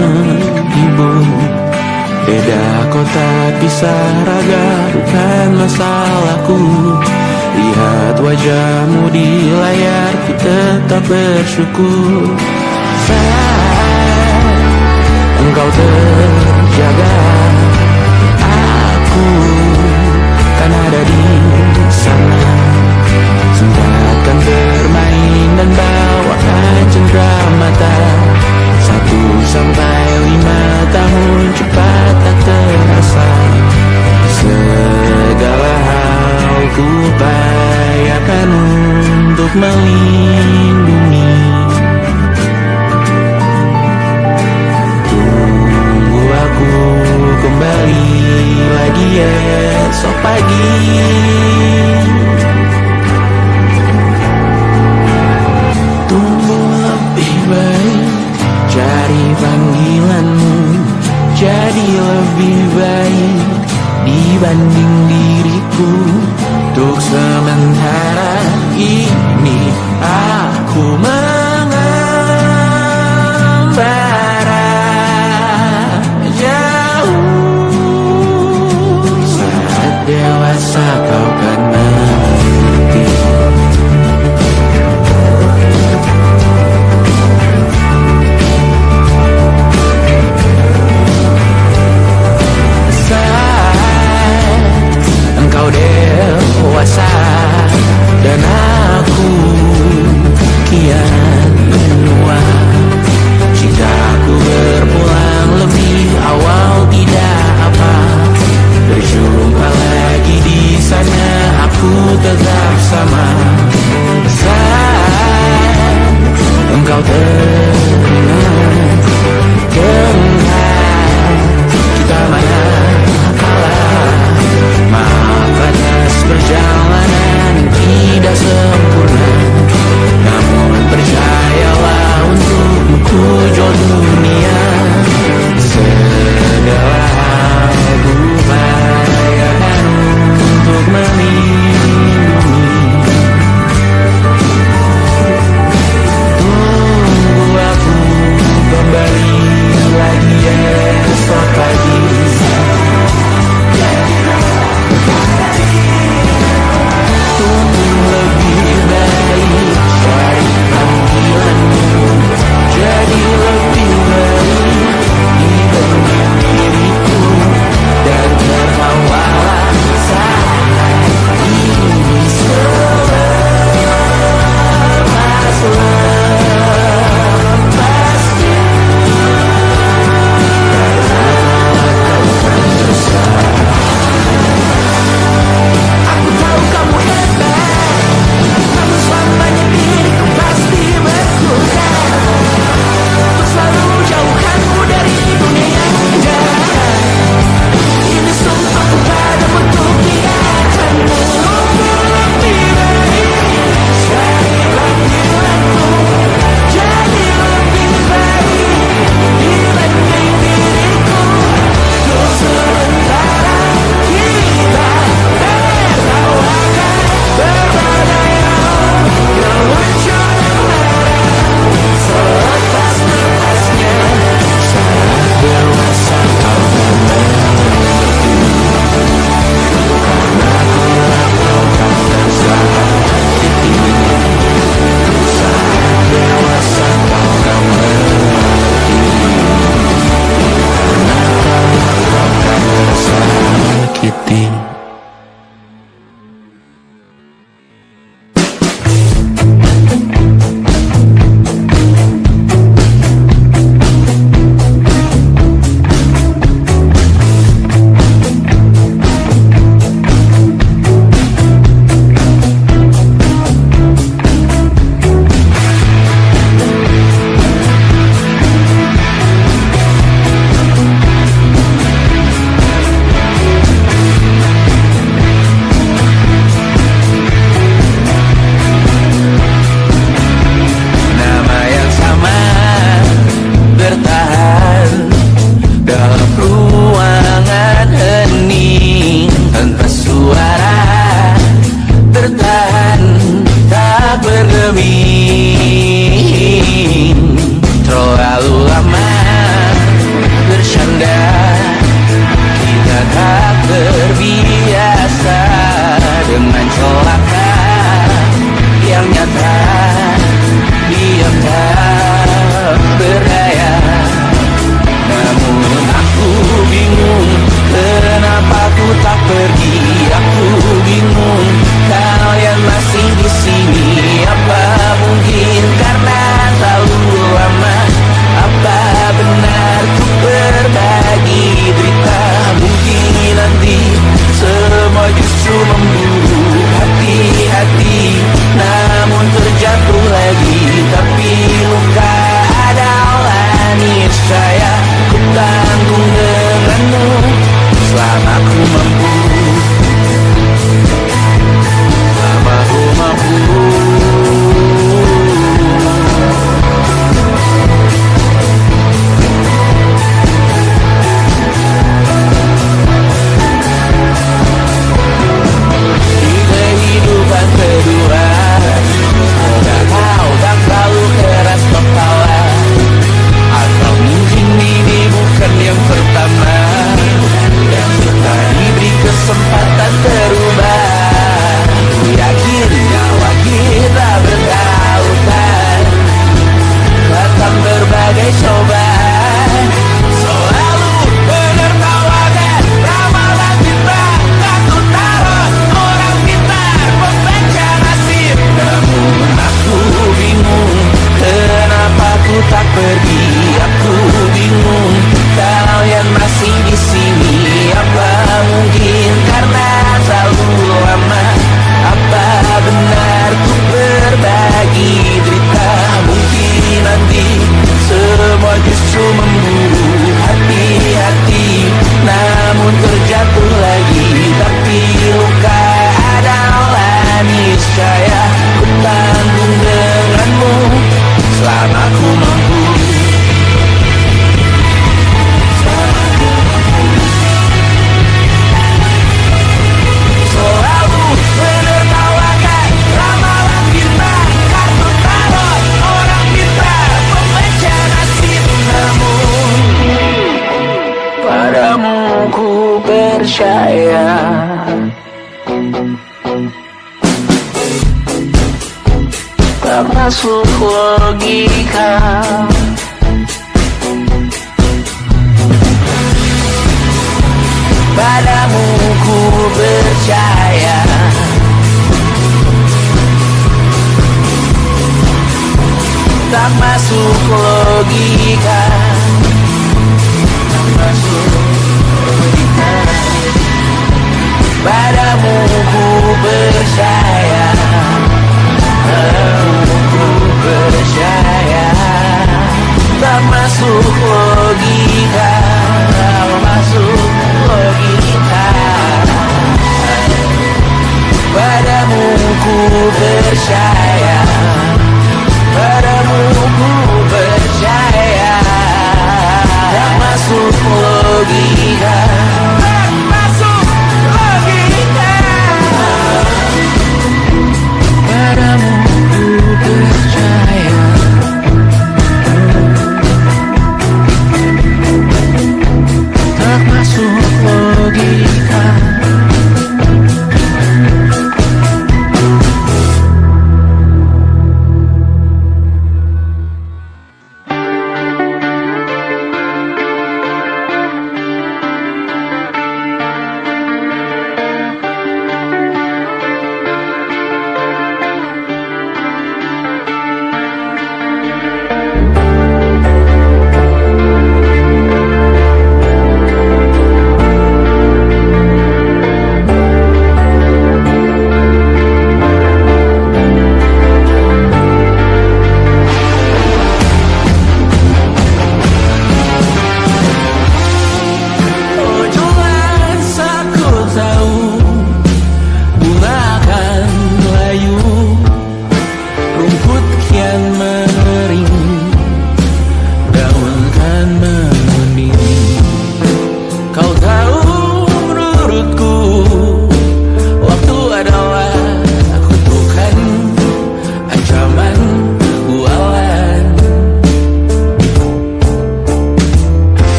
menghibur. Beda kota pisah raga bukan masalahku. Lihat wajahmu di layar, ku tetap bersyukur. Saat engkau terjaga, aku kan ada di sana. Sempatkan bermain dan bawakan cendera mata. 1 sampai 5 tahun cepat tak terasa. Segala hal ku upayakan untuk melindungi. Tunggu aku kembali lagi esok pagi. Tunggu lebih baik, cari panggilanmu jadi lebih baik dibanding diriku. Untuk sementara ini aku mengembara jauh. Saat dewasa kau kan mengerti. Engkau dewasa dan aku kian percaya. Tak masuk logika. Padamu ku percaya. Tak masuk logika. Tak masuk logika. Padamu ku percaya. Padamu ku percaya.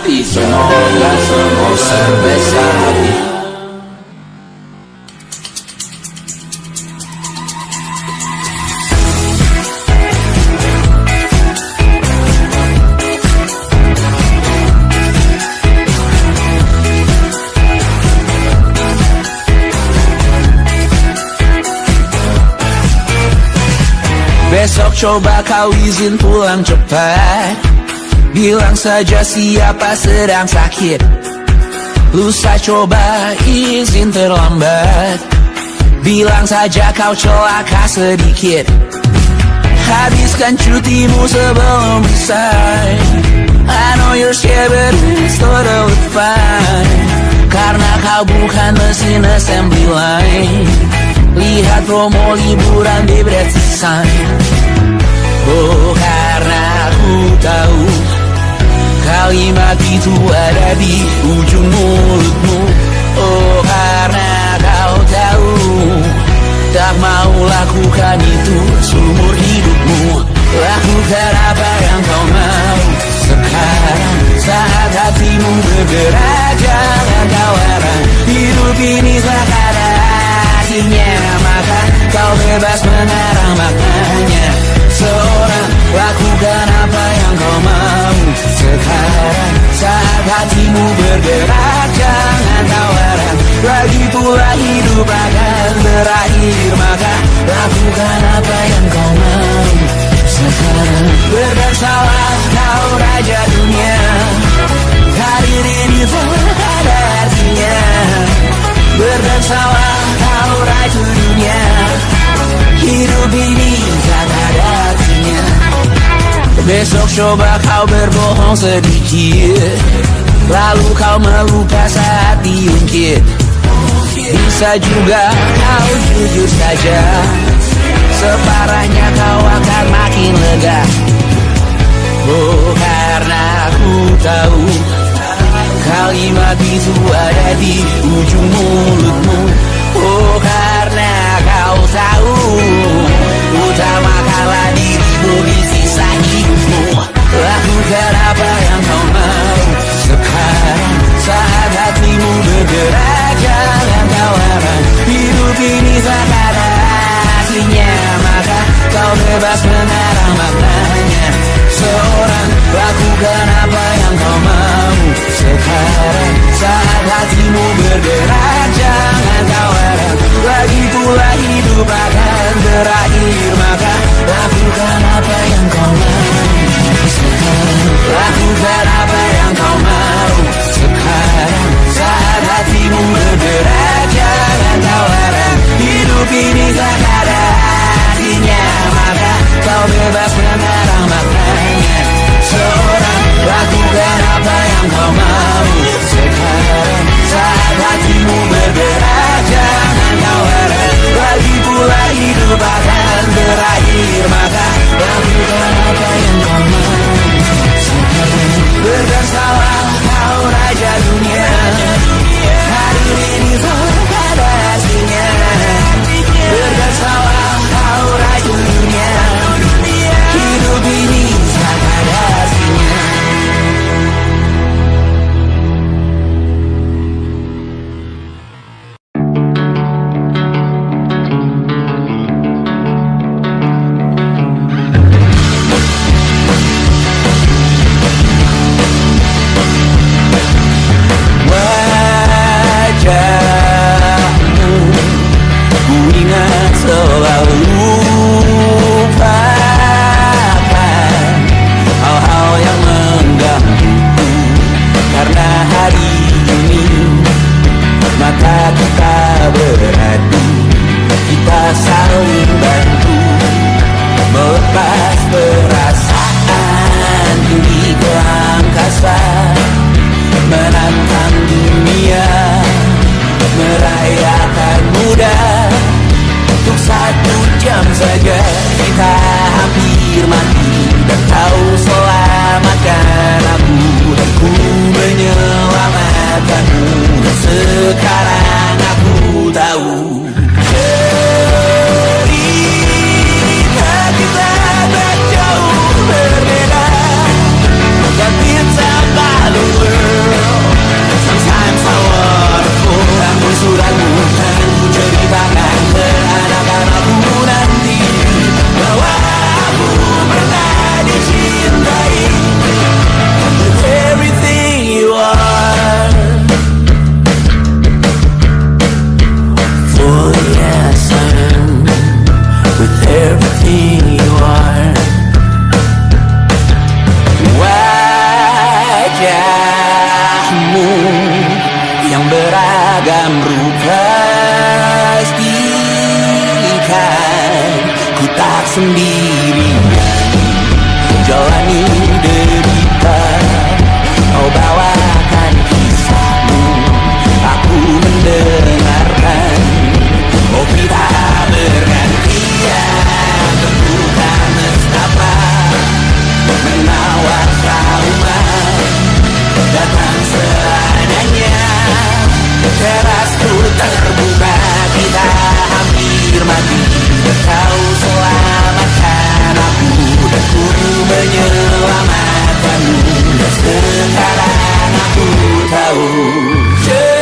hati, semoga sebesar hati. Besok coba kau izin pulang cepat. Bilang saja siapa sedang sakit. Lusa coba izin terlambat. Bilang saja kau celaka sedikit. Habiskan cutimu sebelum resign. I know you're scared but it's totally fine. Karena kau bukan mesin assembly line. Lihat promo liburan di Bread Sign. Oh, karena aku tahu kalimat itu ada di ujung mulutmu. Oh, karena kau tahu tak mau lakukan itu seumur hidupmu. Lakukan apa yang kau mau sekarang, saat hatimu bergerak. Jangan kau larang, hidup ini tak ada artinya, maka kau bebas mengarang maknanya. Seorang, lakukan apa yang kau mau sekarang, saat hatimu bergerak. Jangan kau larang, lagi pula hidup akan berakhir, maka lakukan apa yang kau mau sekarang. Berdansalah kau raja dunia, karir ini tak ada artinya. Berdansalah kau raja dunia, hidup ini tak ada artinya. Besok coba kau berbohong sedikit, lalu kau meluka saat diungkit. Bisa juga kau jujur saja, separahnya kau akan makin lega. Oh, karena aku tahu kalimat itu ada di ujung mulutmu. Oh, karena kau tahu utamakanlah dirimu di sisa hidupmu. Lakukan apa yang kau mau sekarang, saat hatimu bergerak. Jangan kau larang, hidup ini tak ada artinya, maka kau bebas mengarang maknanya. Seorang, lakukan apa yang kau mau sekarang, saat hatimu bergerak. Jangan kau larang, lagi pula hidup akan berakhir, maka lakukan apa yang kau mau sekarang. Lakukan apa yang kau mau sekarang, saat hatimu bergerak. Jangan kau larang, hidup ini tak ada artinya, maka kau bebas mengarang maknanya. Seorang, lakukan apa yang kau mau sekarang, saat hatimu bergerak. Jangan kau larang, lagi pula hidup akan berakhir, maka lakukan apa yang kau mau sekarang. Berdansalah kau raja dunia, hari ini tak ada artinya. Berdansalah kau raja dunia, hidup ini tak ada artinya. But it's a battle. pastikan ku tak sendirian jalani derita. Kau bawakan kisahmu, aku mendengarkan. Oh kita bergantian, tentukan nestapa menawar trauma datang seadanya. Terasku terbuka, kita hampir mati. Kau selamatkan aku dan ku menyelamatkanmu. Sekarang aku tahu cerita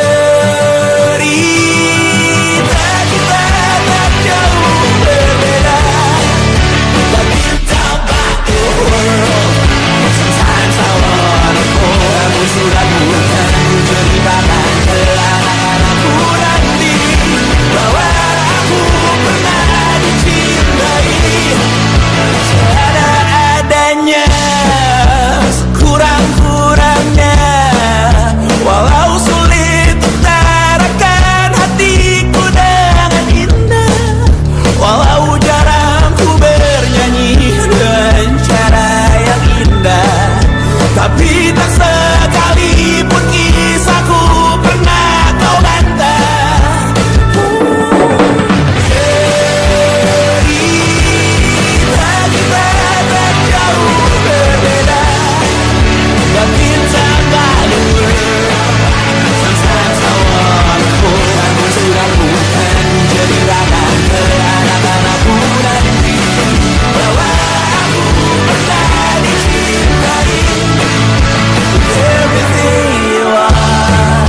kita tak jauh berbeda. But you talk about the world. Sometimes I wanna call. Kamu sudah bukan ceritakan ke anak-anakku nanti bahwa aku pernah dicintai seadanya, sekurang-kurangnya. Walau sulit utarakan hatiku dengan indah, walau jarang ku bernyanyi dengan cara yang indah, tapi tak sekalipun kisahku pernah kau bantah. Cerita kita tak jauh berbeda, but it's about the world. Sometimes I wanna call. Kamu sudah bukan ceritakan ke anak-anakku nanti bahwa aku pernah dicintai. Everything you are,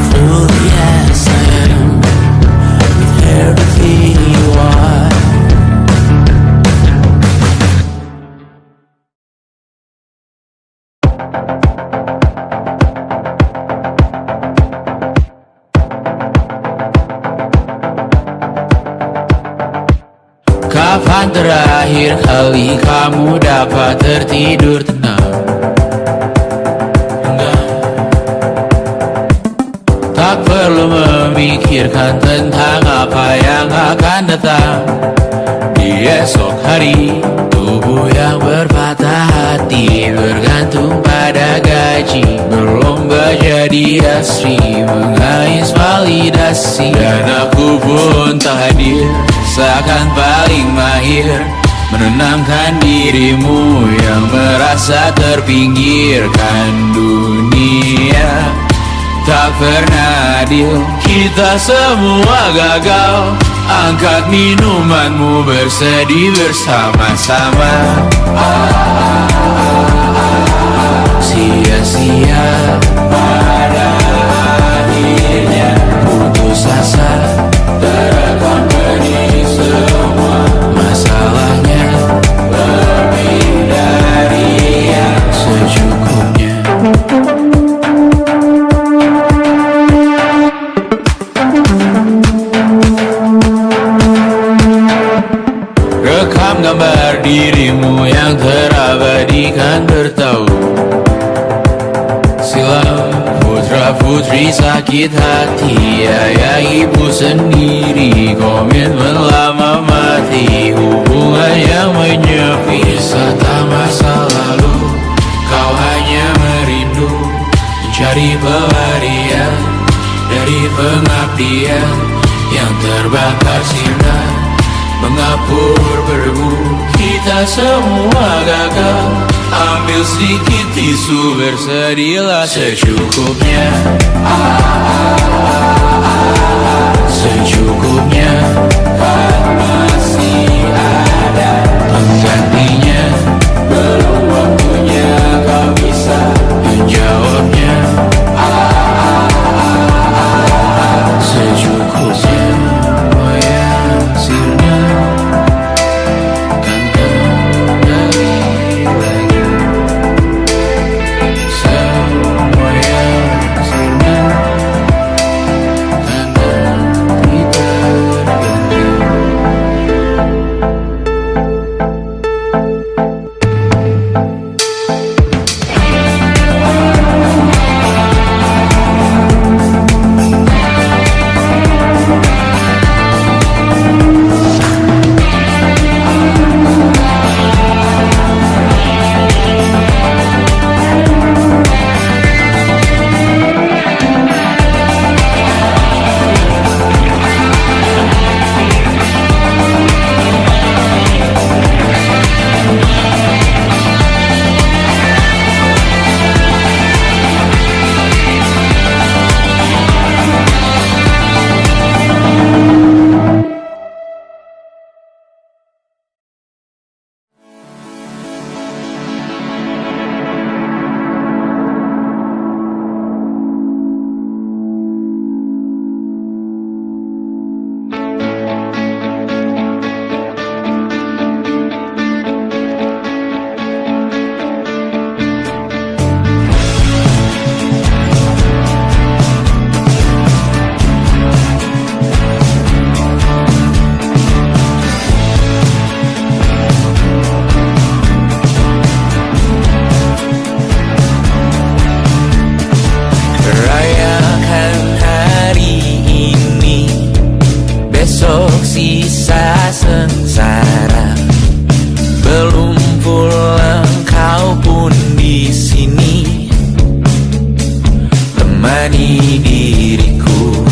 fully as I am, with everything you are. Kapan terakhir kali kamu dapat tertidur tenang? Enggak. Tak perlu memikirkan tentang apa yang akan datang di esok hari. Tubuh yang berpatah hati bergantung pada gaji, berlomba jadi asri, mengais validasi. Dan aku pun tak hadir, seakan paling mahir menenangkan dirimu yang merasa terpinggirkan dunia. Tak pernah adil, kita semua gagal. Angkat minumanmu, bersedih bersama-sama. Sia-sia pada akhirnya putus asa, terekam benih semua masalahnya. Lebih dari yang secukupnya. Rekam gambar dirimu yang terabadikan bertahun silam. Putra-putri sakit hati, ayah ibu sendiri, komitmen lama mati, hubungan yang menyepi. Wisata masa lalu, kau hanya merindu, mencari pelarian dari pengabdian yang terbakar sinar, mengapur berbu. Kita semua gagal. Ambil sedikit tisu, bersedihlah secukupnya. Secukupnya, kan masih ada penggantinya. Belum waktunya kau bisa menjawabnya. Secukupnya, oh ya, sirna. Semua yang sirna, kan tidak terganti. menemani diriku.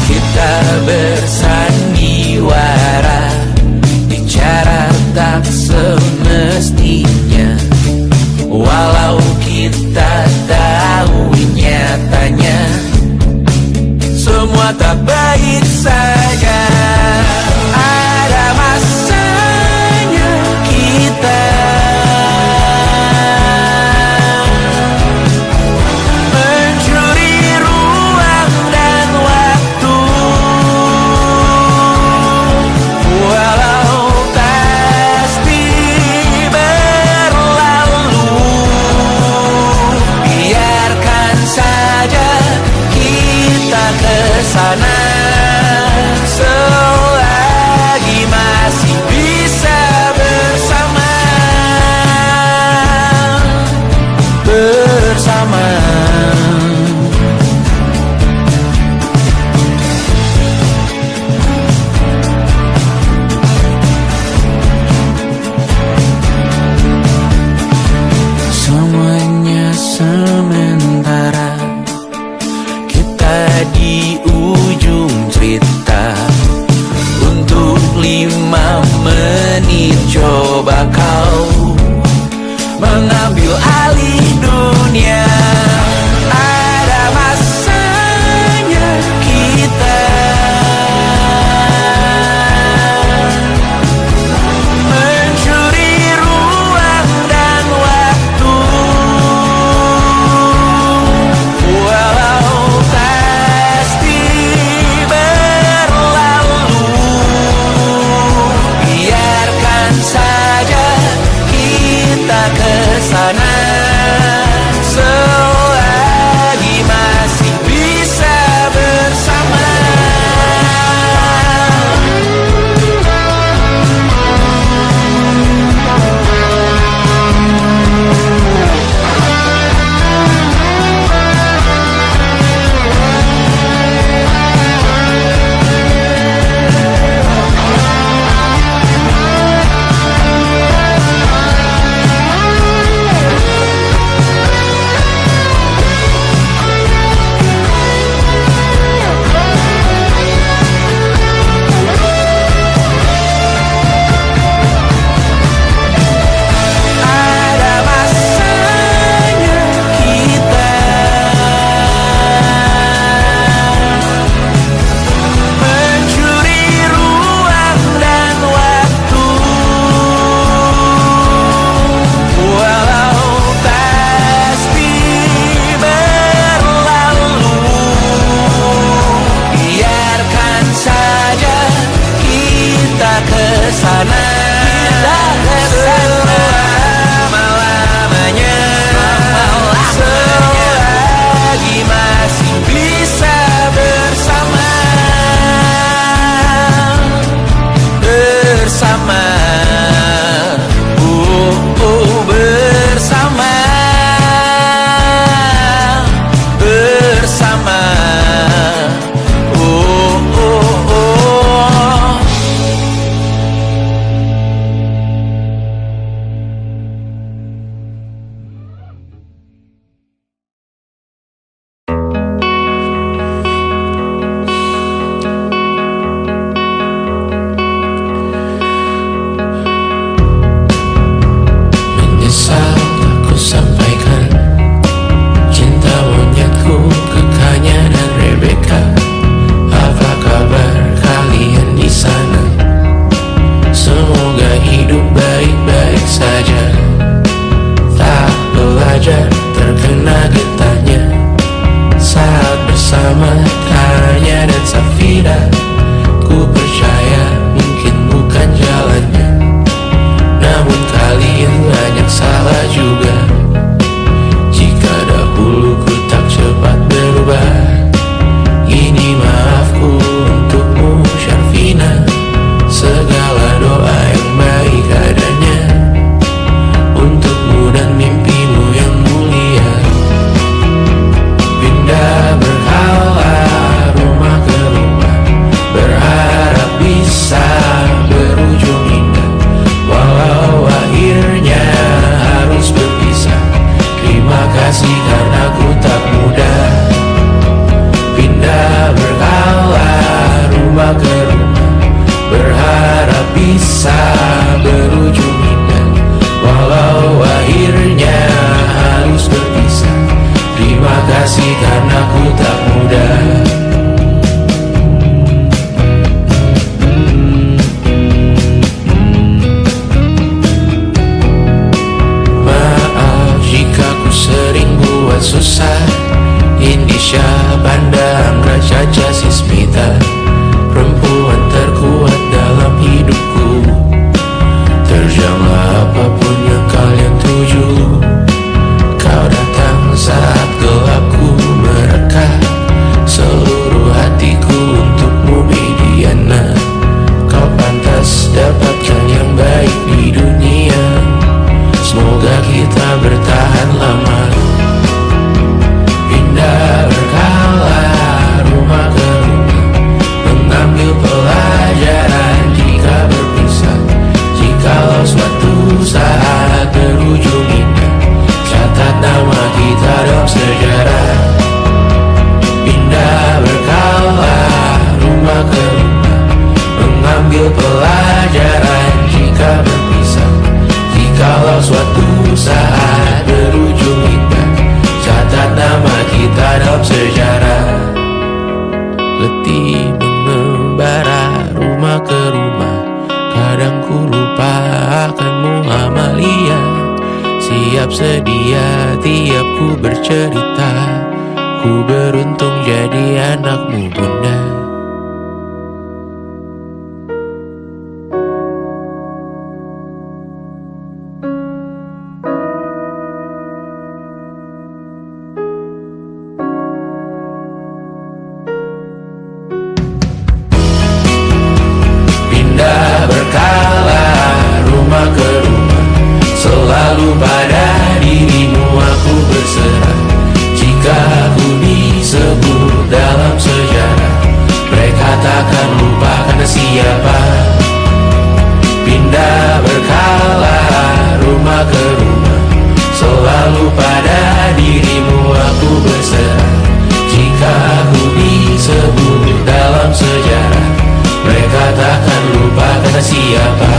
Kita bersandiwara di cara tak semestinya, walau kita tahu nyatanya semua tak baik saja. Ada masanya kita mencuri ruang dan waktu, walau pasti berlalu. Biarkan saja kita kesana selagi masih bisa bersama. Semuanya sementara, kita di ujung cerita. Untuk 5 menit coba kau mengambil alih dunia. Ada masanya kita mencuri ruang dan waktu, walau pasti berlalu. Biarkan saja kita kesana selagi masih bisa bersama. Ada masanya kita mencuri ruang dan waktu, walau pasti berlalu. Biarkan saja kita kesana, selama-lamanya, selagi masih bisa bersama. Bersama, bersama, bersama, oh. Menyesal aku sampaikan cinta monyetku ke Kanya dan Rebecca. Apa kabar kalian di sana? Semoga hidup baik-baik saja. Tak belajar terkena getahnya saat bersama Kanya dan Safira. Ku percaya mungkin bukan jalannya, namun kalian banyak salah juga. Jika dahulu ku tak cepat berubah, ini maafku untukmu Syarfina. Segala doa yang baik adanya untukmu dan mimpimu yang mulia. Pindah berhala rumah ke rumah, aku tak mudah. Maaf jika ku sering buat susah. Indonesia pandang Raja Jasismita, perempuan terkuat dalam hidupku. Terjanglah apapun yang kalian tuju. Kau datang saat gelapku mereka, seluruh hatiku untukmu Mediana. Kau pantas dapatkan yang baik di dunia. Semoga kita bertahan lama. Pindah berkala rumah ke rumah, mengambil pelajaran jika berpisah. Jikalau suatu saat berujung indah, catat nama kita dalam sejarah. Pindah berkala rumah ke rumah, mengambil pelajaran jika berpisah. Jikalau suatu saat berujung indah, catat nama kita dalam sejarah. Letih mengembara rumah ke rumah, kadang ku lupa akanmu Amalia. Siap sedia tiap ku bercerita, ku beruntung jadi anakmu bunda. Pindah berkala rumah ke rumah, selalu pada dirimu aku berserah. Jika aku disebut dalam sejarah, mereka takkan lupa karena siapa. Pindah berkala rumah ke rumah, selalu pada dirimu aku berserah. Jika aku disebut dalam sejarah, mereka takkan lupa kata siapa.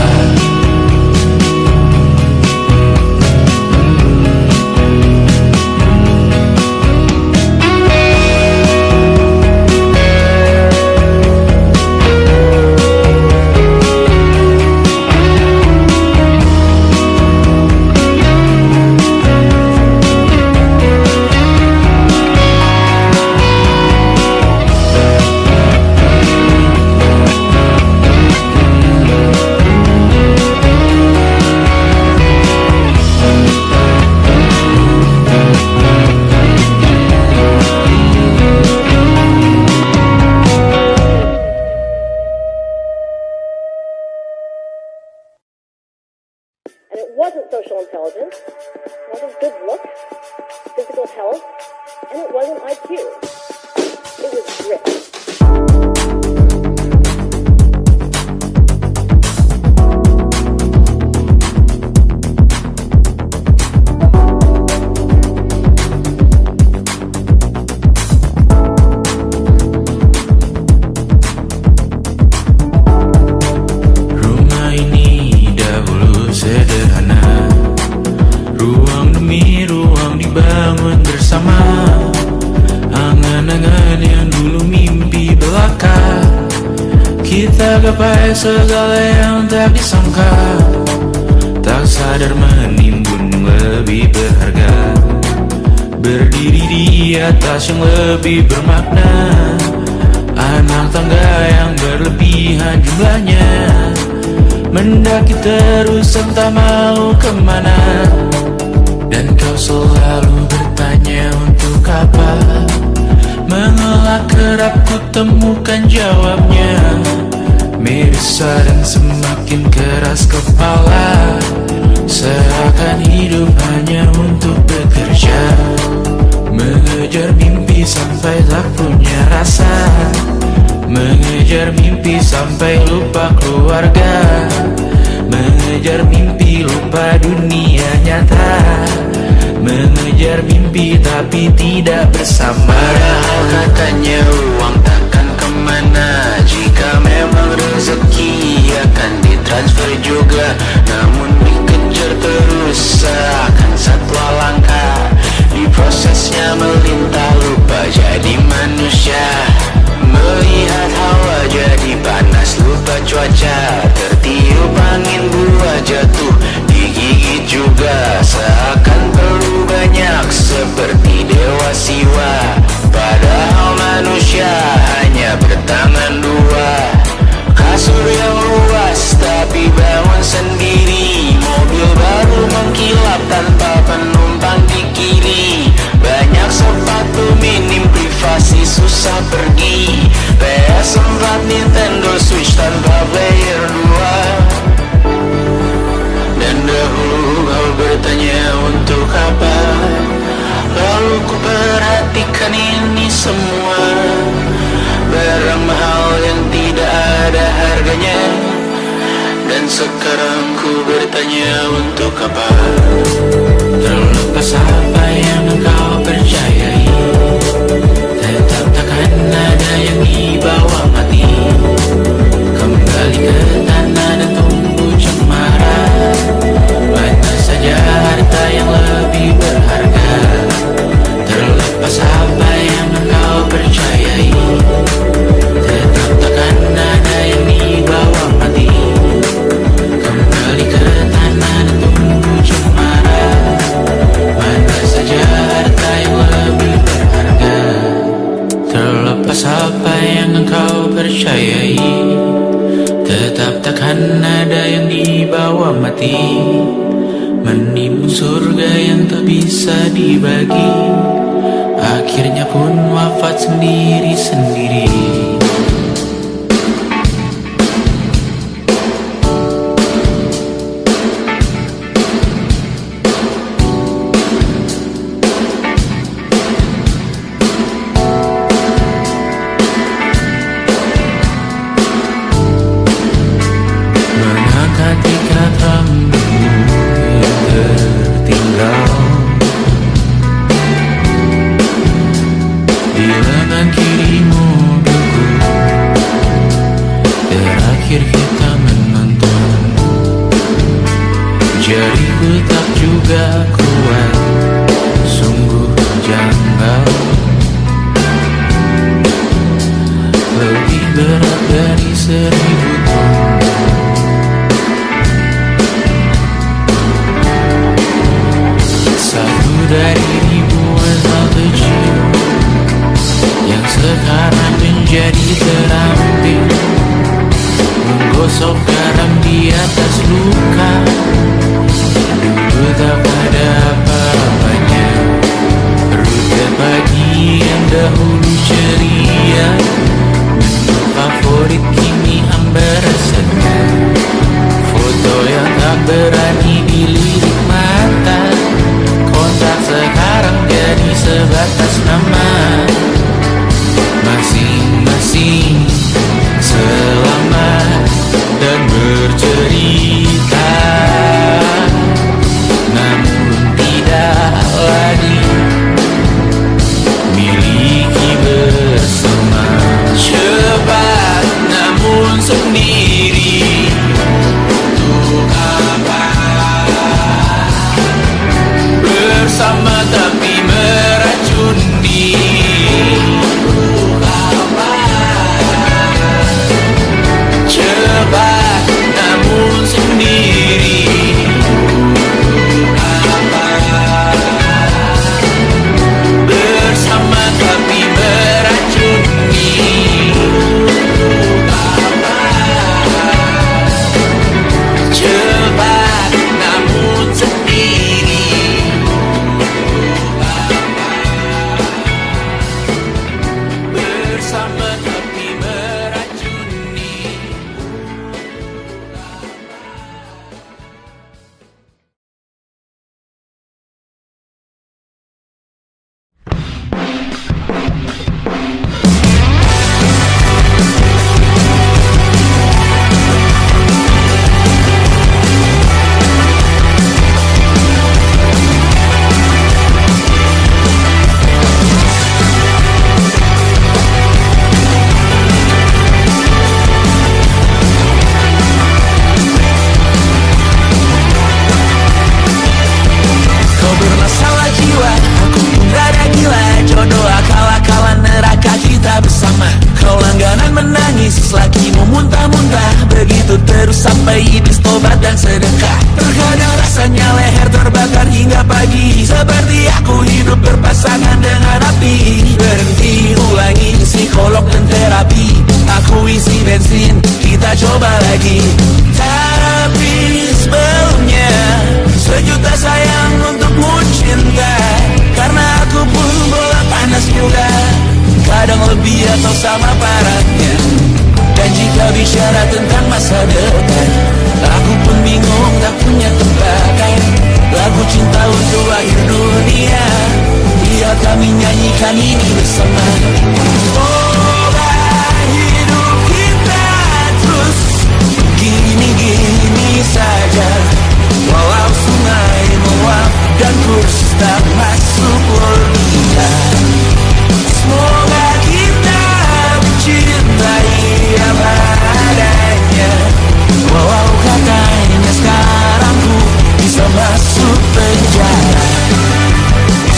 And it wasn't social intelligence, it wasn't good looks, physical health, and it wasn't IQ. It was grit. Rumah ini dahulu sederhana, ruang demi ruang dibangun bersama. Angan-angan yang dulu mimpi belaka, kita gapai segala yang tak disangka. Tak sadar menimbun yang lebih berharga, berdiri di atas yang lebih bermakna. Anak tangga yang berlebihan jumlahnya, mendaki terus entah mau kemana. Dan kau selalu bertanya untuk apa, mengelak kerap ku temukan jawabnya. Merisa dan semakin keras kepala, seakan hidup hanya untuk bekerja. Mengejar mimpi sampai tak punya rasa, mengejar mimpi sampai lupa keluarga, mengejar mimpi lupa dunia nyata, mengejar mimpi tapi tidak bersama. Padahal katanya uang takkan kemana, jika memang rezeki akan ditransfer juga. Namun dikejar terus seakan satwa langka, di prosesnya melintah lupa jadi manusia. Melihat hawa jadi panas lupa cuaca. Tertiup angin buah jatuh digigit juga. Seakan perlu banyak seperti dewa siwa. Padahal manusia hanya bertangan dua. Kasur yang luas tapi bangun sendiri. Mobil baru mengkilap tanpa penumpang di kiri. Banyak sepatu minim privasi susah pergi. PS4 Nintendo Switch tanpa player 2. Dan dahulu kau bertanya untuk apa. Lalu ku perhatikan ini semua. Barang mahal yang tidak ada harganya. Dan sekarang ku bertanya untuk apa. Terlepas apa yang engkau percayai, tetap takkan ada yang dibawa mati. Kembali ke tanah dan tumbuh cemara. Mana saja harta yang lebih berharga. Terlepas apa yang engkau percayai, tetap takkan ada yang dibawa mati. Kembali ke tanah dan tumbuh cemara. Mana saja harta yang lebih berharga. Terlepas apa yang engkau percayai, tetap takkan ada yang dibawa mati. Menimbun surga yang tak bisa dibagi, akhirnya pun wafat sendiri-sendiri. Mengangkat ikat rambut yang tertinggal di lengan kiri mobilku. Terakhir kita menonton, jariku tak juga kuat, sungguh janggal. Lebih berat dari 1000 ton. Satu dari ribuan hal kecil yang sekarang menjadi terampil. Menggosok garam di atas luka. Dulu tak ada apa-apanya. Rute pagi yang dahulu ceria, menu favorit kini hambar rasanya. Foto yang tak berani dilirik mata, kontak sekarang jadi sebatas nama. Masing-masing selamat dan bercerita, namun tidak lagi miliki bersama. Cepat namun sendiri, untuk apa? Bersama tapi meracuni. dekat. Terkadang rasanya leher terbakar hingga pagi, seperti aku hidup berpasangan dengan api. Berhenti, ulangi psikolog dan terapi. Aku isi bensin, kita coba lagi. Tapi sebelumnya, sejuta sayang untukmu cinta. Karena aku pun bola panas juga, kadang lebih atau sama parahnya. Dan jika bicara tentang masa depan, aku pun bingung tak punya tebakan. Lagu cinta untuk akhir dunia, biar kami nyanyikan ini bersama. Semoga hidup kita terus gini-gini saja, walau sungai meluap dan kurs tak masuk logika. Semoga kita mencintai apa adanya, walau katanya sekarang ku bisa masuk penjara.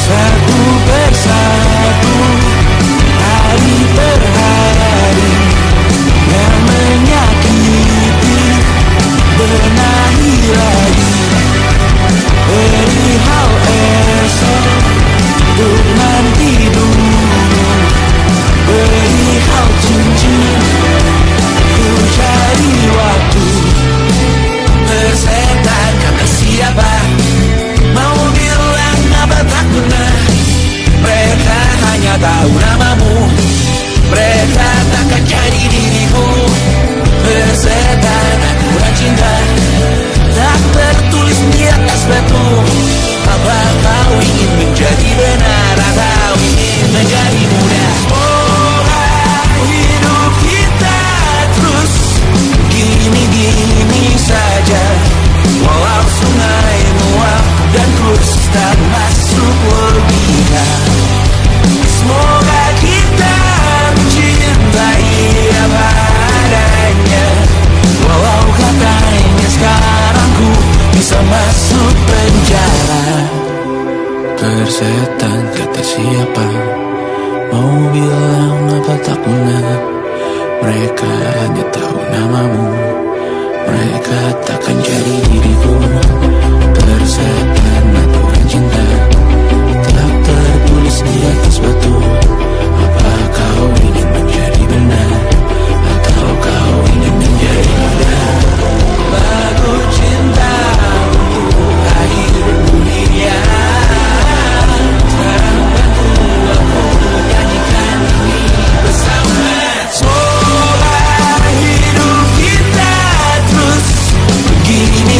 Satu persatu, hari per hari, yang menyakiti benahi lagi. Perihal esok, untuk nanti dulu. Perihal cincin, ku cari waktu. Bersetan kata siapa, mau bilang apa tak guna. Mereka hanya tahu namamu, mereka takkan jadi diriku. Bersetan aturan cinta, tak tertulis di atas batu. Apa kau ingin menjadi benar atau ingin menjadi muda? Semoga hidup kita terus gini-gini saja, walau sungai meluap dan kurs tak masuk logika. Semoga kita mencintai apa adanya, walau katanya sekarang ku bisa masuk penjara. Persetan kata siapa, mau bilang apa tak guna. Mereka hanya tahu namamu, mereka takkan jadi diriku. Persetan aturan cinta, tak tertulis di atas batu. Apa kau ingin menjadi benar, atau kau ingin menjadi muda? Lagu cinta untuk akhir dunia, sekarang bantu aku menyanyikan ini bersama. Semoga hidup kita terus begini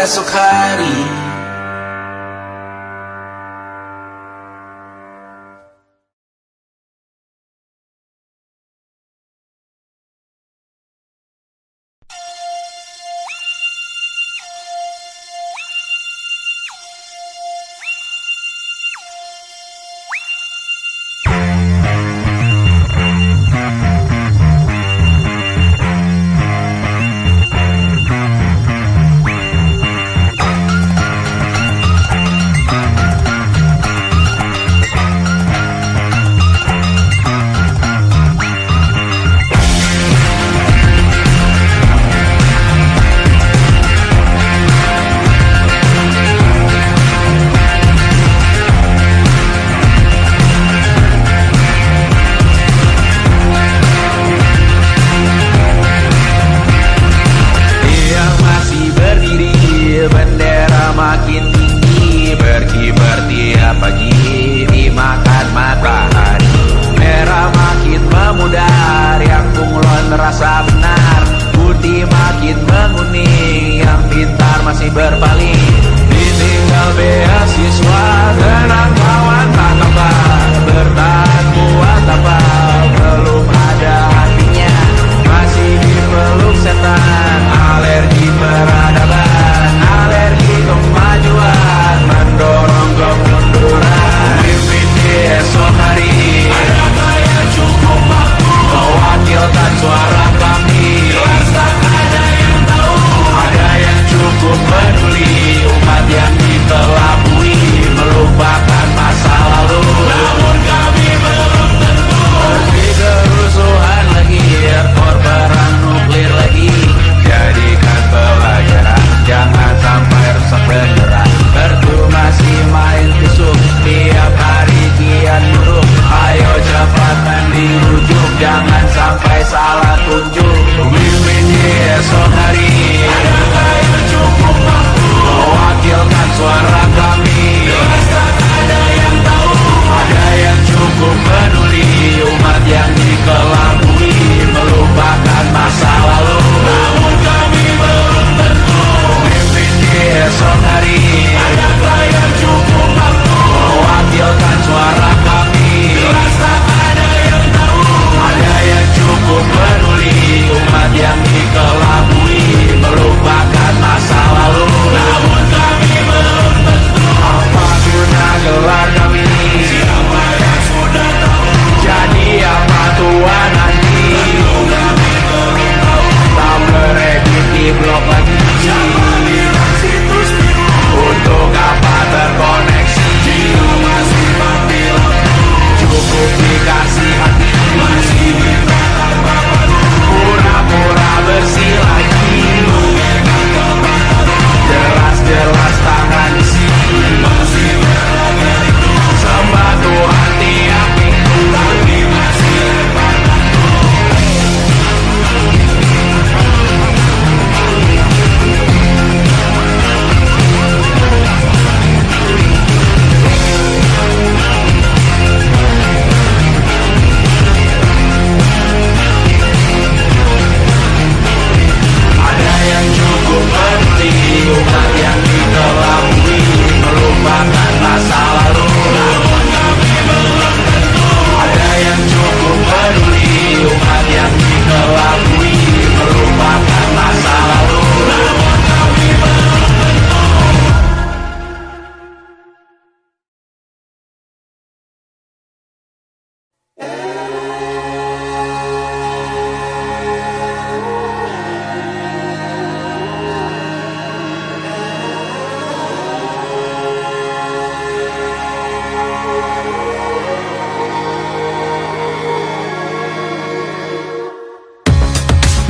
esok hari.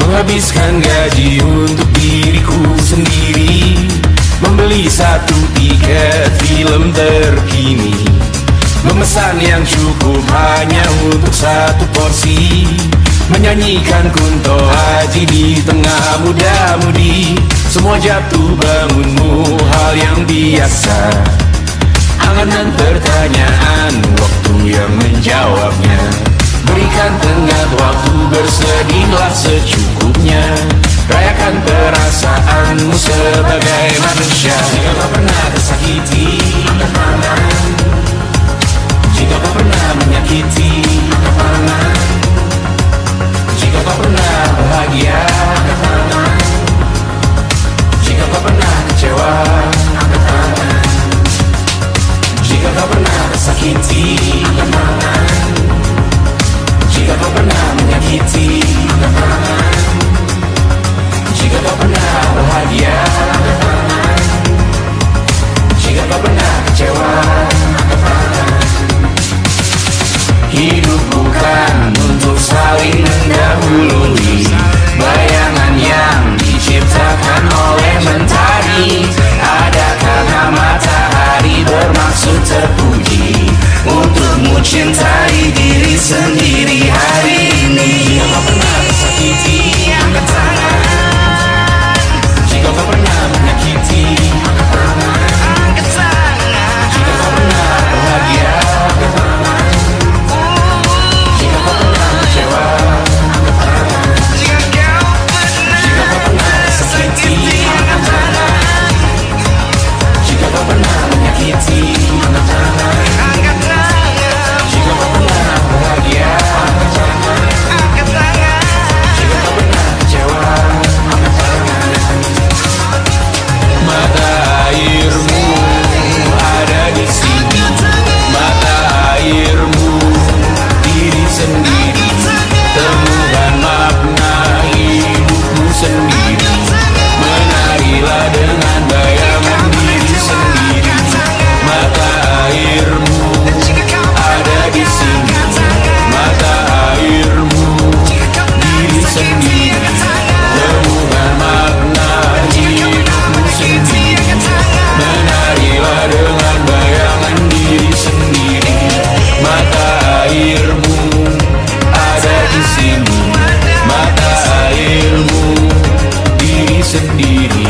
Menghabiskan gaji untuk diriku sendiri, membeli satu tiket film terkini, memesan yang cukup hanya untuk satu porsi, menyanyikan kunto haji di tengah muda-mudi. Semua jatuh bangunmu hal yang biasa, angan dan pertanyaan waktu yang menjawabnya. Berikan tenggat waktu, bersedihlah secukupnya. Rayakan perasaanmu sebagai manusia. Jika kau pernah tersakiti, angkat tangan. Jika kau pernah menyakiti, angkat tangan. Jika kau pernah bahagia, angkat tangan. Jika kau pernah kecewa, angkat tangan. Jika kau pernah tersakiti, angkat tangan. Jika kau pernah menyakiti, angkat tangan. Jika kau pernah bahagia, angkat tangan. Jika kau pernah kecewa, angkat tangan. Hidup bukan untuk saling mendahului bayangan yang diciptakan oleh mentari. Adakah matahari bermaksud terpuji untukmu cintai diri sendiri hari ini? Jika kau pernah tersakiti, angkat tangan. Jika kau pernah menyakiti, angkat tangan. Jika kau pernah bahagia, angkat tangan. Jika kau pernah kecewa, angkat tangan. Jika kau pernah tersakiti, angkat tangan. Jika kau pernah menyakiti, angkat tangan. Jika kau pernah bahagia, angkat tangan. Jika kau pernah kecewa, angkat tangan. Mata airmu ada di sini. Mata airmu diri sendiri. Temukan makna hidupmu sendiri. Menarilah dengan bayangan diri sendiri. Mata airmu ada di sini. Mata airmu diri sendiri. Temukan makna hidupmu sendiri. Menarilah dengan bayangan diri sendiri. Mata airmu ada di sini. Mata airmu diri sendiri.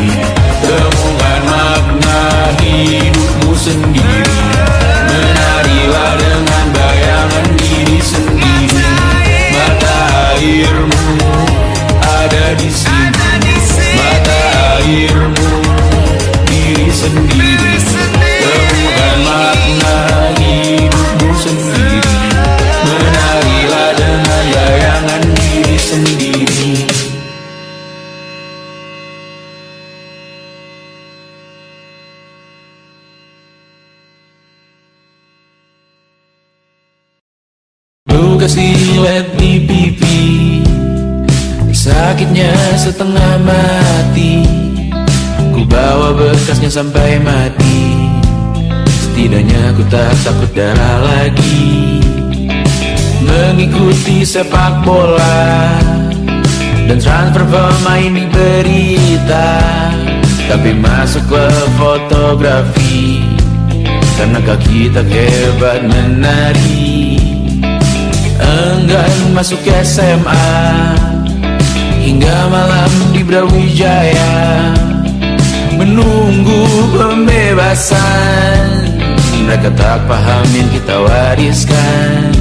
Temukan makna hidupmu sendiri. Menarilah dengan bayangan diri sendiri. Mata airmu ada di sini. Mata airmu diri sendiri. Temukan makna hidupmu sendiri. Menarilah dengan bayangan diri sendiri. Luka silet di pipi, sakitnya setengah mati. Ku bawa bekasnya sampai mati. Setidaknya ku tak takut darah lagi. Mengikuti sepak bola dan transfer pemain di berita, tapi masuk ke fotografi karena kaki tak hebat menari. Enggan masuk SMA hingga malam di Brawijaya menunggu pembebasan. Mereka tak paham yang kita wariskan.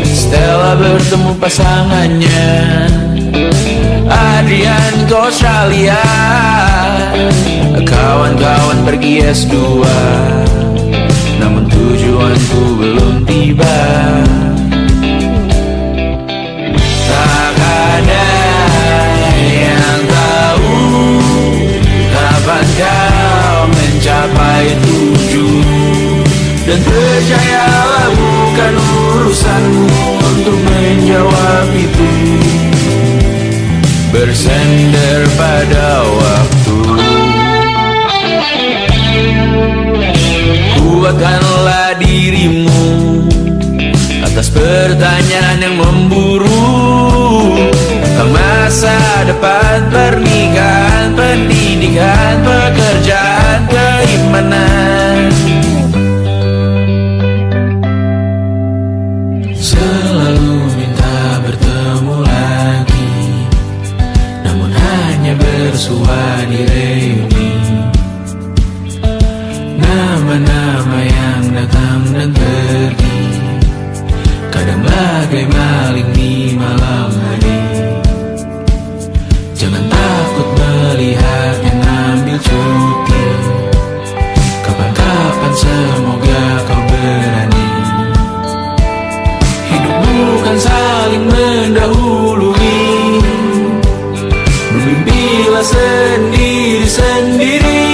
Stella bertemu pasangannya Adrian ke Australia. Kawan-kawan pergi S2, namun tujuanku belum tiba. Tak ada yang tahu kapan kau mencapai tujuh. Dan percayalah bukan urusanmu untuk menjawab itu. Bersender pada waktu. Kuatkanlah dirimu atas pertanyaan yang memburu. Tentang masa depan, pernikahan, pendidikan, pekerjaan, keimanan. Selalu minta bertemu lagi, namun hanya bersua di reuni. Nama-nama yang datang dan pergi, kadang bagai maling di malam hari. Jangan takut melihat yang ambil cuti. Kapan-kapan semoga kau berani. Hidup bukan saling mendahului. Bermimpilah sendiri-sendiri.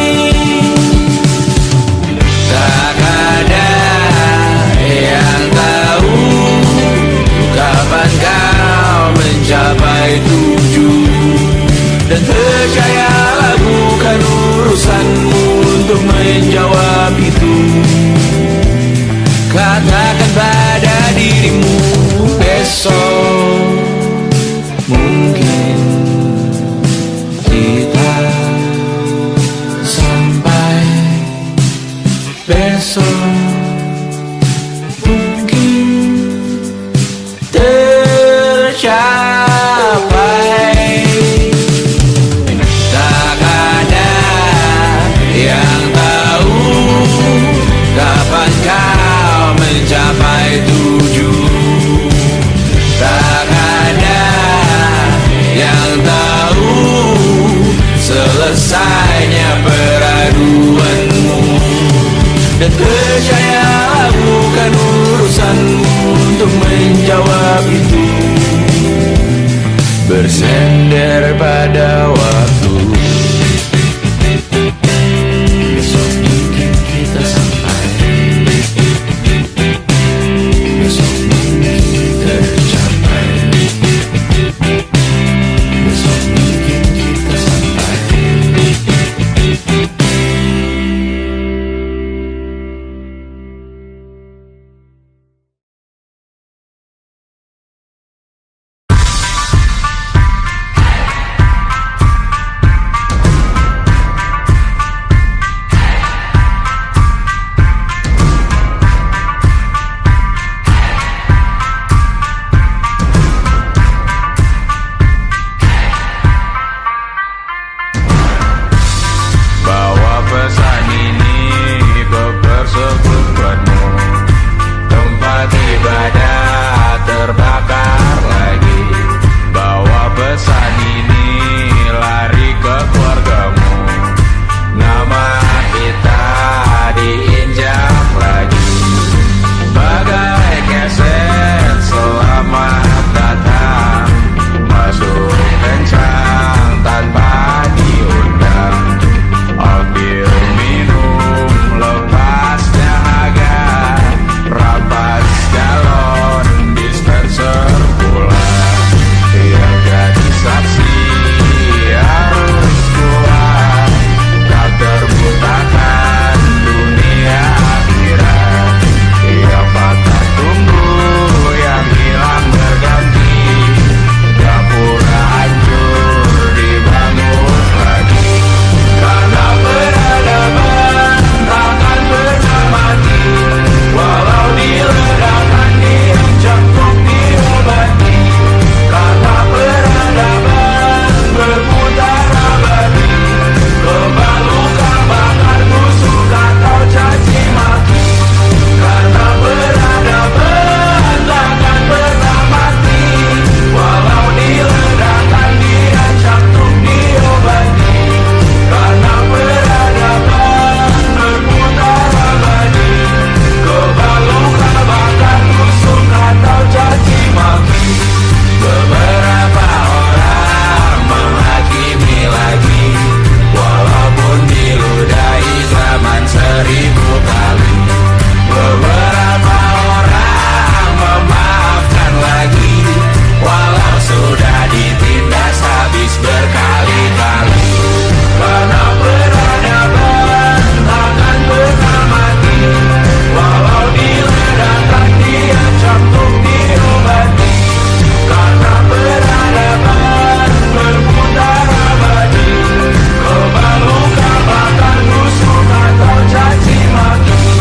Tak ada yang tahu kapan kau mencapai tujuan. Dan percayalah bukan urusanmu untuk menjawab itu. Katakan pada dirimu besok mungkin kita sampai. Besok mungkin tercapai. Tak ada yang tahu kapan kau mencapai tujuan. Tak ada yang tahu selesainya peraduanmu. Dan percayalah bukan urusanmu untuk menjawab itu. Bersender pada waktu. Besok mungkin kita sampai. Besok mungkin tercapai. Besok mungkin kita sampai. Caci maki.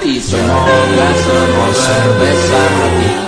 hati, semoga semua berbesar hati.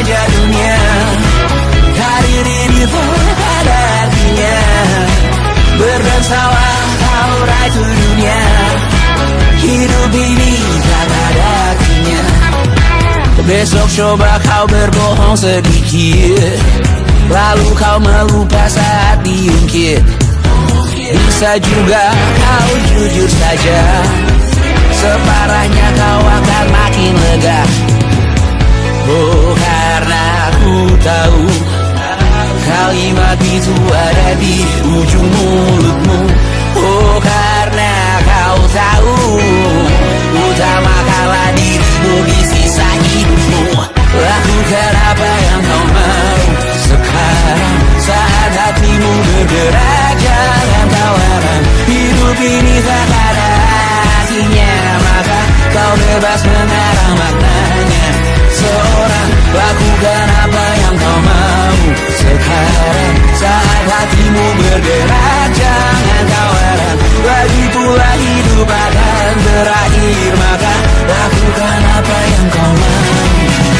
raja dunia. Karir ini tak ada artinya. Berdansalah kau raju dunia. Hidup ini tak ada artinya. Besok coba kau berbohong sedikit, lalu kau melupa saat diungkit. Bisa juga kau jujur saja, separahnya kau akan makin lega. Oh, karena aku tahu kalimat itu ada di ujung mulutmu. Oh, karena kau tahu utamakanlah dirimu di sisa hidupmu. Lakukan apa yang kau mau sekarang, saat hatimu bergerak. Jangan tawaran, hidup ini tak ada artinya, maka kau bebas mengarang maknanya. Seorang, lakukan apa yang kau mau sekarang, saat hatimu bergerak. Jangan tawaran, lagi pula hidup akan berakhir, maka lakukan apa yang kau mau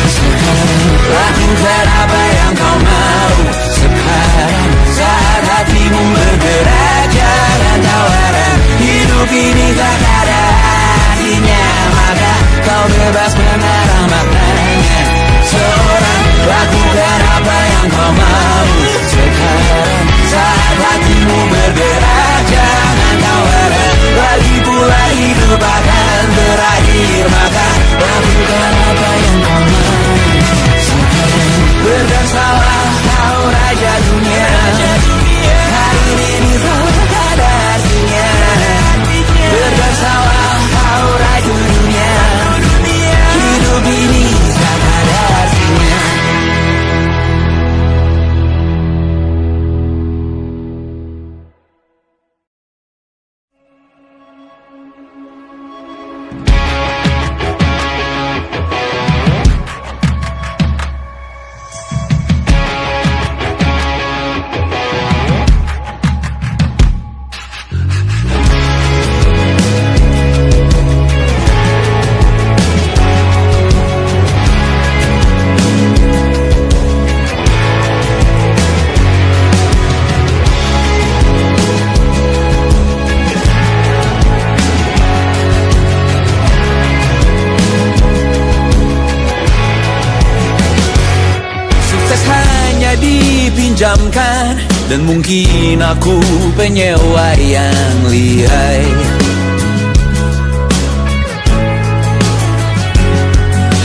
sekarang. Lakukan apa yang kau mau sekarang, saat hatimu bergerak. Jangan tawaran, hidup ini tak ada artinya, maka kau bebas mengarang maknanya. Seorang, lakukan apa yang kau mau sekarang, saat hatimu bergerak. Jangan tawaran, lagi pula hidup akan berakhir, maka lakukan apa yang kau mau sekarang. Berdansalah kau raja dunia. Hari ini tak ada artinya. Berdansalah kau raja dunia. Hidup ini tak ada artinya. Dipinjamkan, dan mungkin aku penyewa yang lihai.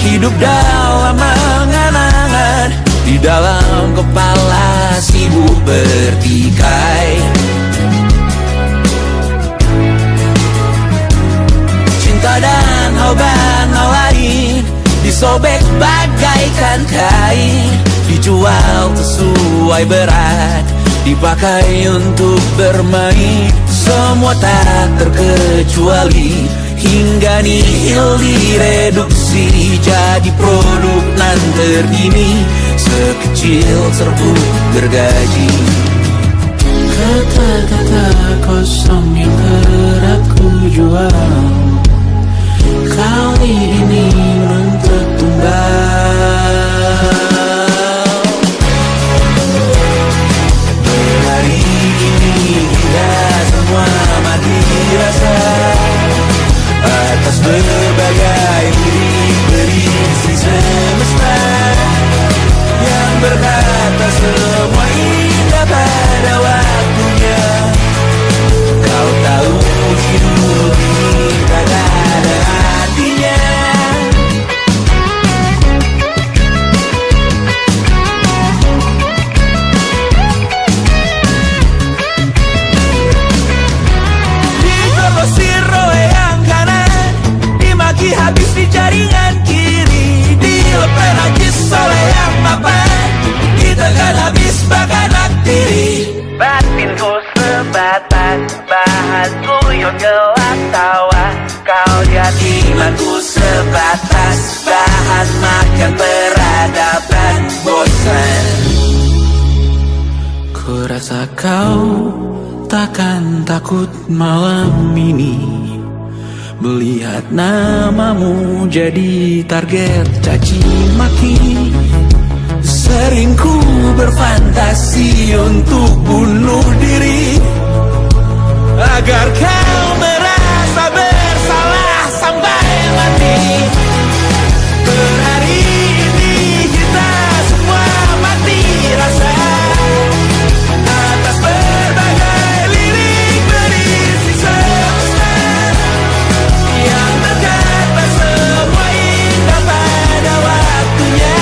Hidup dalam angan-angan, di dalam kepala sibuk bertikai. Cinta dan hal lain disobek bagaikan kain, dijual sesuai berat, dipakai untuk bermain. Semua tak terkecuali, hingga nihil direduksi jadi produk nan terdini, sekecil serbuk gergaji. Kata-kata kosong yang kerap ku jual, kali ini menuntut tumbal. Hari ini kita semua mati rasa atas berbagai lirik berisi semesta yang berkata semua indah pada waktunya. Kau tahu hidup ini tak ada artinya. Habis di jaringan kiri, dilepeh najis oleh yang mapan. Kita kan habis bagai anak tiri. Batinku sebatas bahan guyon gelap tawa. Kau jadi manku sebatas bahan makan peradaban bosan. Ku rasa kau takkan takut malam ini melihat namamu jadi target caci maki. Sering ku berfantasi untuk bunuh diri agar kau merasa bersalah sampai mati. Per hari ini kita semua mati rasa atas berbagai lirik berisi semesta yang berkata semua indah pada waktunya.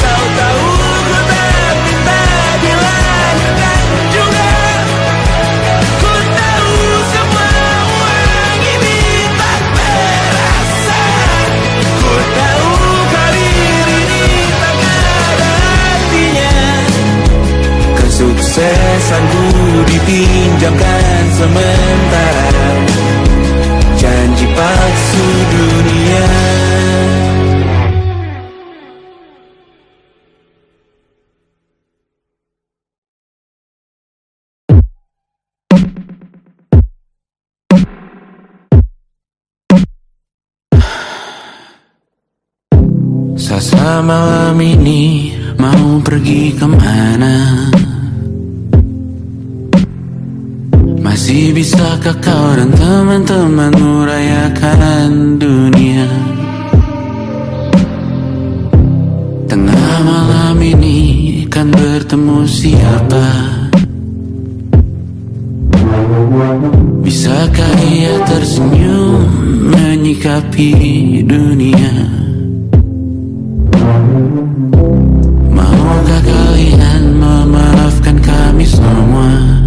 Kau tahu ku tak minta dilahirkan juga. Ku tahu semua uang ini tak berasa. Ku tahu karir ini tak ada artinya. Kesuksesanku dipinjamkan sementara, janji palsu dunia. Sasa malam ini mau pergi kemana? Masih bisakah kau dan teman-temanmu rayakan dunia? Tengah malam ini kan bertemu siapa? Bisakah ia tersenyum menyikapi dunia? Maukah kalian memaafkan kami semua?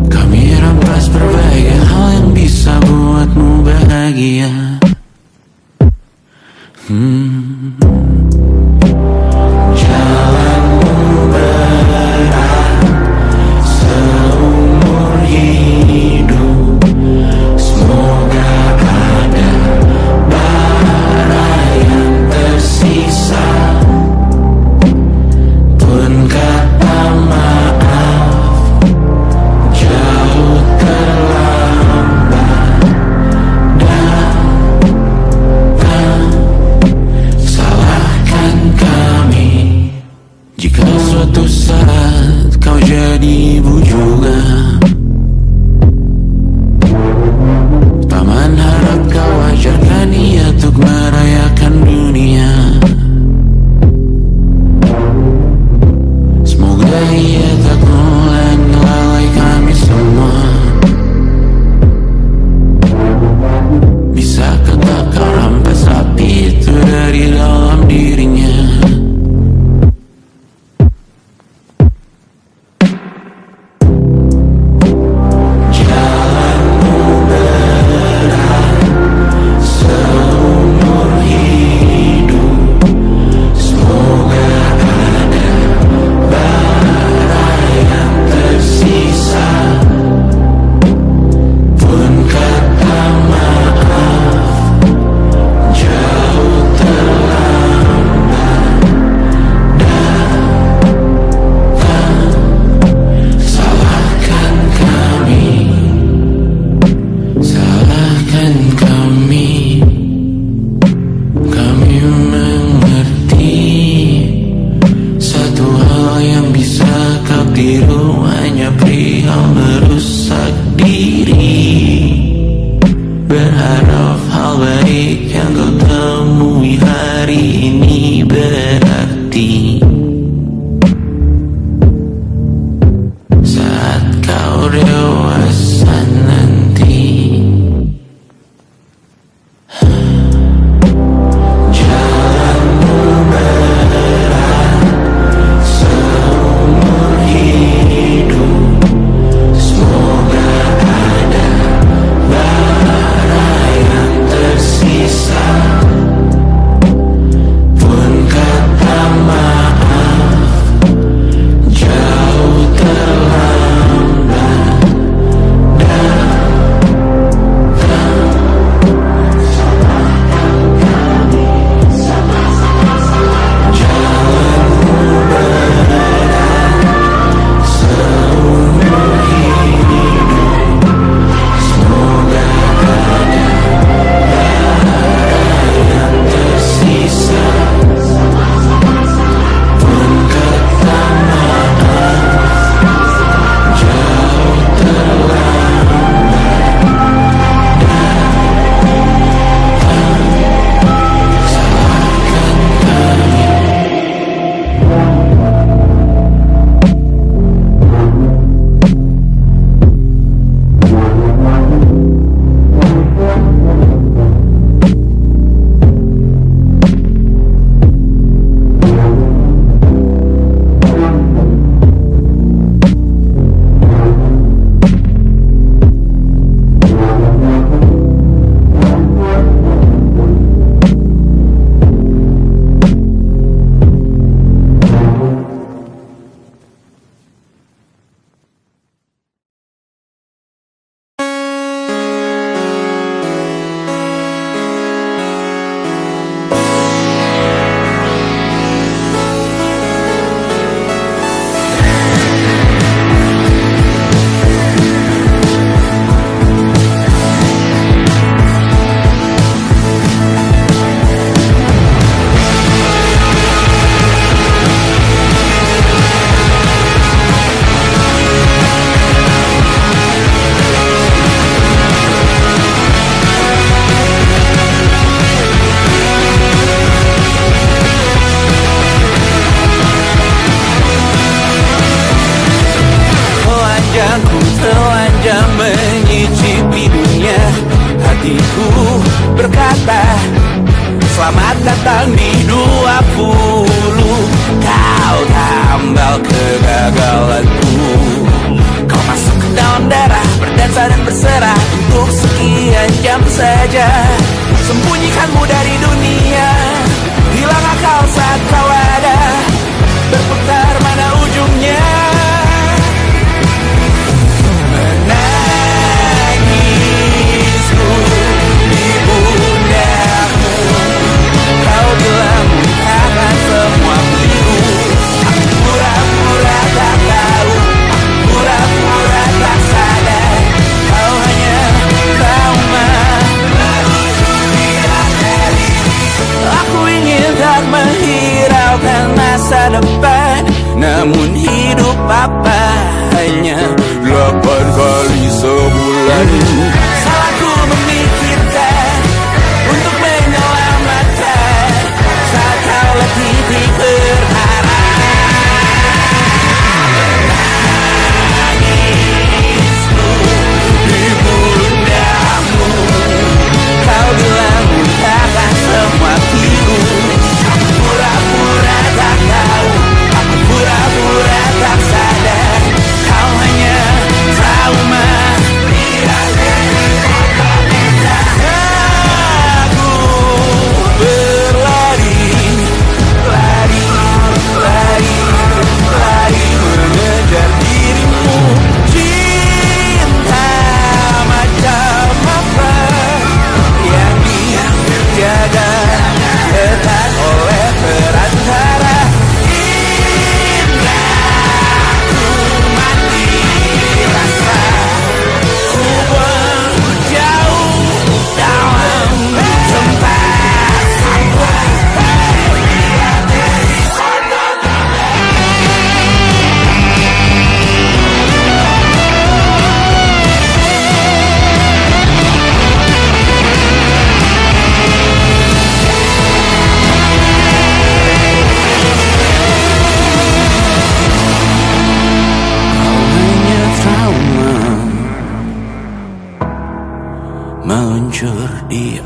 Kami rampas berbagai hal yang bisa buatmu bahagia. Jalanmu berat seumur hidup. Semoga ada bara yang tersisa. Pun kata maaf jauh terlambat, dan salahkan kami jika suatu saat kau jadi ibu juga. Paman harap kau ajarkan ia untuk merayakan dunia. Semoga ia tak mulai melalai kami semua. Bisakah tak kau rampas api itu dari dalam dirinya? Jalanmu berat seumur hidup. Semoga ada bara yang tersisa. Pun kata maaf jauh terlambat, dan salahkan kami, salahkan kami. Kami mengerti satu hal yang bisa kau tiru hanya perihal merusak diri. Berharap hal baik yang kau temui hari ini berarti saat kau dewasa nanti. Jalanmu berat seumur hidup. hatiku berkata, selamat datang di 20. Kau tambal kegagalanku. Kau masuk ke dalam darah, berdansa dan berserah untuk sekian jam saja. Sembunyikanmu dari dunia, hilang akal saat kau ada, berputar mana ujungnya. Menangisku di pundakmu, kau bilang karena semua biru. Aku pura-pura tak tahu, aku pura-pura tak sadar, kau hanya trauma. Aku ingin tak menghiraukan masa depan, namun hidup apa hanya 8 kali sebulan. Salahku memikirkan untuk menyelamatkan saat kau letih berharap. Menangisku di pundakmu, kau bilang bukakan semua biru. Aku pura-pura tak tahu, aku pura-pura tak sadar, kau hanya trauma. Aku berlari, lari, lari, lari mengejar dirimu. Cinta macam apa yang dijaga ketat oleh perantara? Indahku mati rasa, ku berjauh dalam tempat sampah. Kau hanya trauma meluncur di